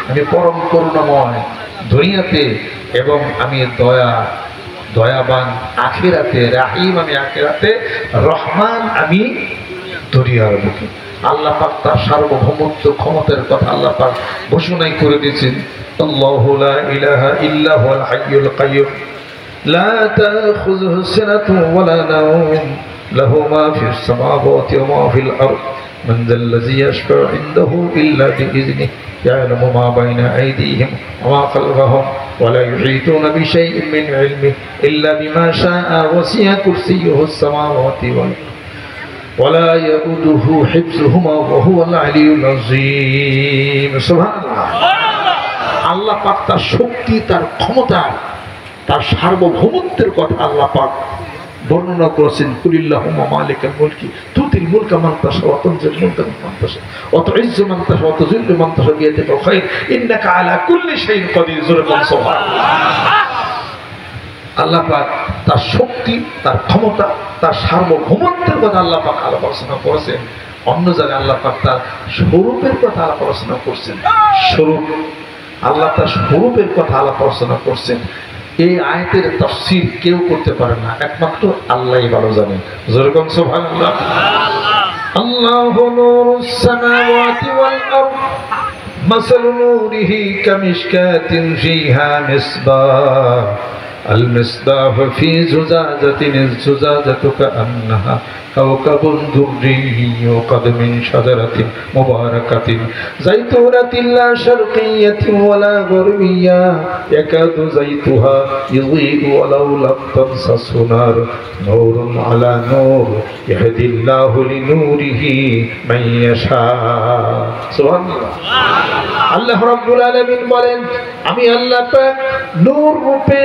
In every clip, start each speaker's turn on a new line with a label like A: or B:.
A: আমি পরম করুণাময় দুনিয়াতে, এবং আমি দয়াবান আখিরাতে, রাহিম আমি আখিরাতে, রহমান আমি দুনিয়ার বুকে। আল্লাহ পাক তার সার্বভৌমত্ব ক্ষমতার কথা আল্লাহ পাক ঘোষণাই করে দিয়েছেন, আল্লাহু লা ইলাহা ইল্লা হুয়াল হাইয়ুল কাইয়্যুম লা তাখুযুহু সিনাতুন ওয়ালা নাওম লাহু মা ফিস সামাওয়াতি ওয়া মা ফিল আরদ মান যাল্লাযী ইয়াশফা'ু ইনদাহু ইল্লা বিইযনিহি ইয়া'লামু মা বাইনা আইদিহিম ওয়া মা খালফাহুম ওয়া লা ইউহীতুনা বিশাইইন মিন ইলমিহি ইল্লা বিমা শাআ ওয়াসি'a কুরসিয়্যুহুস সামাওয়াতি ওয়াল ولا يؤوده حفظهما وهو العلي العظيم সুবহানাল্লাহ। আল্লাহ পাক তার শক্তি, তার ক্ষমতা, তার সার্বভৌমত্বের কথা আল্লাহ পাক বর্ণনা করেছেন। কুলিল্লাহুম্মা মালিকাল মুলকি তুতিল মুলকা মান তাশা ওয়া তানজিলুল মুলকা মান তাশা ওয়া তুইজ্জু মান তাশা ওয়া তুযিল্লু মান তাশা বিয়াদিকাল খায়র ইন্নাকা আলা কুল্লি শাইইন কাদির। সুবহানাল্লাহ। আল্লাহ পাক তার শক্তি, তার ক্ষমতা, তার সার্বভৌমত্বের কথা আল্লাহ পাক আলোচনা করেছেন। অন্য জায়গায় আল্লাহ পাক তার স্বরূপের কথা আলোচনা করছেন। স্বরূপ, আল্লাহ তার স্বরূপের কথা আলোচনা করছেন। এই আয়াতের তাফসীর কেউ করতে পারে না, একমাত্র আল্লাহই ভালো জানেন। যেরকম সুবহানাল্লাহ। আল্লাহু নূরুস সামাওয়াতি ওয়াল আরদ মাসালু নূরিহি কামিশকাতিন ফিহা মিসবাহ المصباح في زجاجة الزجاجة كأنها كوكب دري يوقد من شجرة مباركة زيتونة لا شرقية ولا غربية يكاد زيتها يضيء ولو لم تمسسه نار نور على نور يهدي الله لنوره من يشاء سبحان الله আল্লাহ রাব্বুল আলামিন বলেন, আমি আল্লাহ পাক নূর রূপে,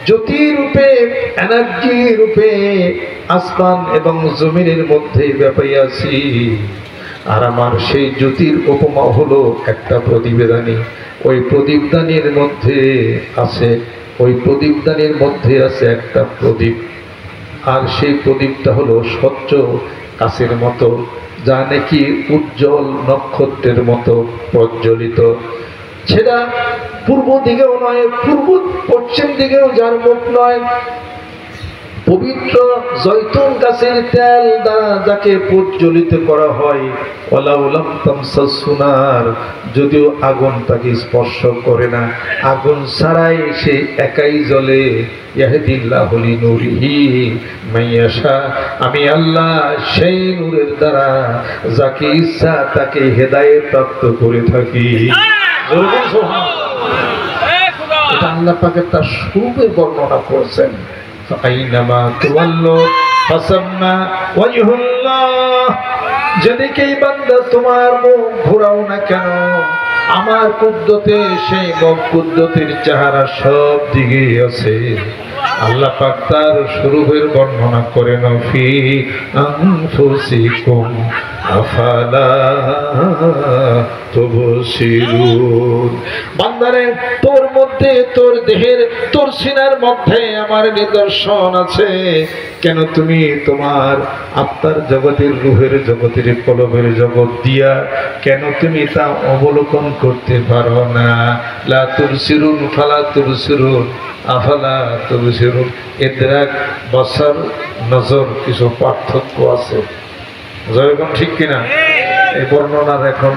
A: জ্যোতি রূপে, এনার্জি রূপে আসমান এবং জমিনের মধ্যে ব্যাপারী আছি। আর আমার সেই জ্যোতির উপমা হলো একটা প্রদীপদানি। ওই প্রদীপদানির মধ্যে আছে একটা প্রদীপ, আর সেই প্রদীপটা হলো স্বচ্ছ কাচের মতো, যা নাকি উজ্জ্বল নক্ষত্রের মতো প্রজ্বলিত। সেটা পূর্ব দিকেও নয়, পশ্চিম দিকেও যার মুখ নয়। পবিত্র জয়তুন গাছের তেল দ্বারা যাকে প্রজ্বলিত করা হয়, ওয়ালাউলাম তামসাসহু নার, যদিও আগুন তাকে স্পর্শ করে না, আগুন ছাড়াই সে একাই জ্বলে। ইয়াহদিল্লাহু লিনূরিহি মান ইয়াশা, আমি আল্লাহ সেই নূরের দ্বারা যাকে ইচ্ছা তাকে হেদায়েত প্রাপ্ত করে থাকি। এটা আল্লাহ পাকের তার স্বরূপের বর্ণনা করছেন। ফাইনামা তুওয়াল্লু ফাসাম্মা ওয়াজহুল্লাহ, যেদিকেই বান্দা তোমার মুখ ঘোরাও না কেন, আমার কুদ্দতে সেই মুখ কুদ্দতের চেহারা সব দিকে আছে। আল্লাহ পাক তার স্বরূপের বর্ণনা করেন, ফি আনফুসিকুম আফালা তুবসিরুন। বান্দারে, তোর মধ্যে, তোর দেহের, তোর সিনার মধ্যে আমার নিদর্শন আছে, কেন তুমি তোমার আত্মার জগতের, রূহের জগতের, কলবের জগৎ দিয়া কেন তুমি তা অবলোকন করতে পারো না? লা তুবসিরুন ফালা তুবসিরুন আফালা তুবসিরুন। ইদরাক, বসর, নজর কিছু পার্থক্য আছে, যেরকম ঠিক কিনা? এই বর্ণনার এখন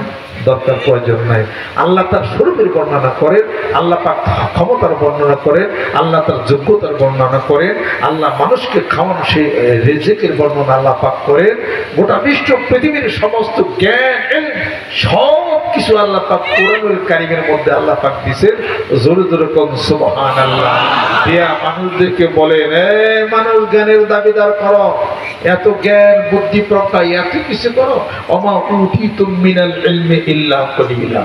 A: দরকার প্রয়োজন নাই। আল্লাহ তার স্বরূপের বর্ণনা করেন, আল্লাহ পাক ক্ষমতার বর্ণনা করেন, আল্লাহ তার যোগ্যতার বর্ণনা করেন, আল্লাহ মানুষকে খাওয়ান সেই রিজিকের বর্ণনা আল্লাহ পাক করেন। গোটা বিশ্ব পৃথিবীর সমস্ত জ্ঞান সব কিছু আল্লাহ পাক কোরআনুল কারীমের মধ্যে আল্লাহ পাক দিয়েছেন। জোরে জোরে কোন সুবহানাল্লাহ দিয়া মানুষদেরকে বলেন, মানুষ জ্ঞানের দাবিদার করো, এত জ্ঞান বুদ্ধি প্রজ্ঞা এত কিছু করো, ওমা উতিতুম মিনাল ইলমি ইল্লা কলিলা।